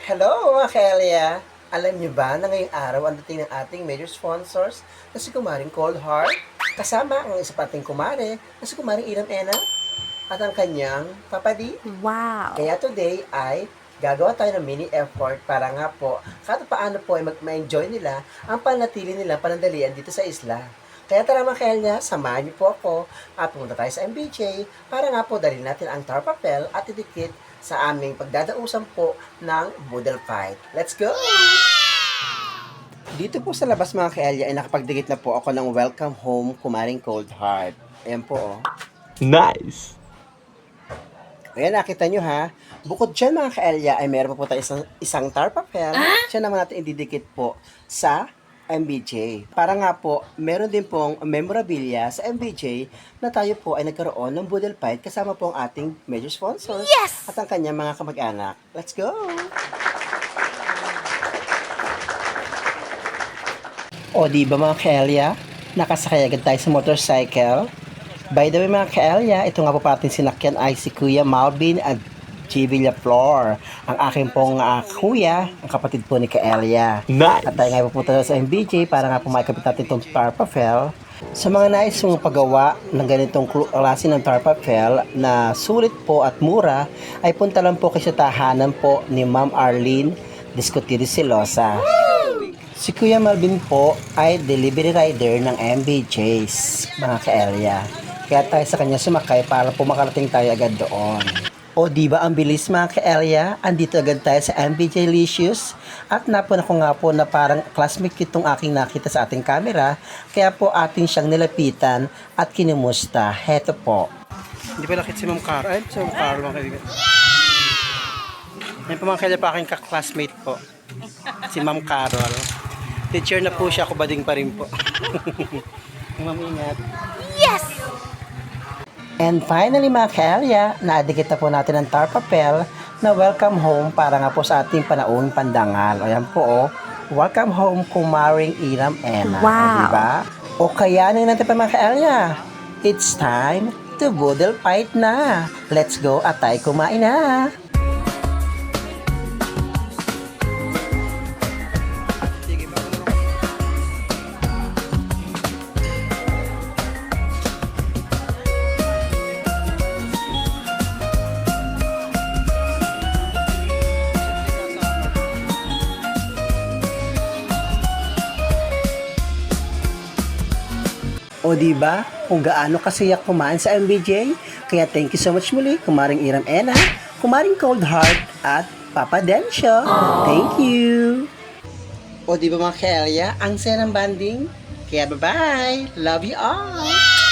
Hello, mga Kelia! Alam niyo ba na ngayong araw ang dating ng ating major sponsors na si Kumaring Cold Heart, kasama ang isa pating kumare na si Kumaring Iram Ena at ang kanyang papadi. Wow! Kaya today ay gagawa tayo ng mini effort para nga po kahit paano po ay ma-enjoy nila ang panatili nila panandalian dito sa isla. Kaya tara mga Kelia, samahan niyo po ako at pumunta tayo sa MBJ para nga po dalhin natin ang tar papel at idikit sa aming pagdadausan po ng Boodle Fight. Let's go! Dito po sa labas mga Kelia ay nakapagdikit na po ako ng Welcome Home Kumaring Cold Heart. Ayan po oh. Nice! Ayan, nakita nyo ha. Bukod dyan mga Kelia ay meron pa po tayo isang tar papel. Siya naman natin ididikit po sa MBJ. Para nga po, meron din pong memorabilia sa MBJ na tayo po ay nagkaroon ng Boodle Fight kasama po ang ating major sponsors at ang kanyang mga kamag-anak. Let's go! O di ba mga Kelia? Nakasakay agad tayo sa motorcycle. By the way mga Kelia, ito nga po pating sinakyan ay si Kuya Malvin at G. Villaflor. Ang aking pong kuya, ang kapatid po ni Kelia. Nice! At tayo nga pupunta sa MBJ para nga po makikapit natin itong tar papel. Sa mga nais mong paggawa ng ganitong klase ng tar papel na sulit po at mura, ay punta lang po kayo sa tahanan po ni Ma'am Arlene Discutiri Silosa. Si Kuya Malvin po ay delivery rider ng MBJs, mga Kelia. Kaya tayo sa kanya sumakay para po makarating tayo agad doon. O di ba ang bilis mga Kelia? Andito agad tayo sa MBJ Licious at napuna ko nga po na parang classmate itong aking nakita sa ating camera, kaya po ating siyang nilapitan at kinumusta. Heto po. Hindi pa nakita si Ma'am Carol. Ay, si Ma'am Carol mga kaibigan. Yan po mga Kelia pa aking classmate po. Si Ma'am Carol. Teacher na po siya, ako bading pa rin po. Ma'am, ingat. And finally mga Kelia, naadikit na po natin ang tar papel na welcome home para nga po sa ating panahon pandangal. Ayan po oh, welcome home Kumaring Iram Ena. Wow. Diba? O kaya nang natin pa mga Kelia, it's time to Boodle Fight na. Let's go at tayo kumain na. O di ba kung gaano kasiyak kumain sa MBJ? Kaya thank you so much muli, Kumaring Iram Ena, Kumaring Cold Heart, at Papa Densyo. Thank you! O di ba mga Kelia, ang saya ng banding? Kaya bye-bye! Love you all!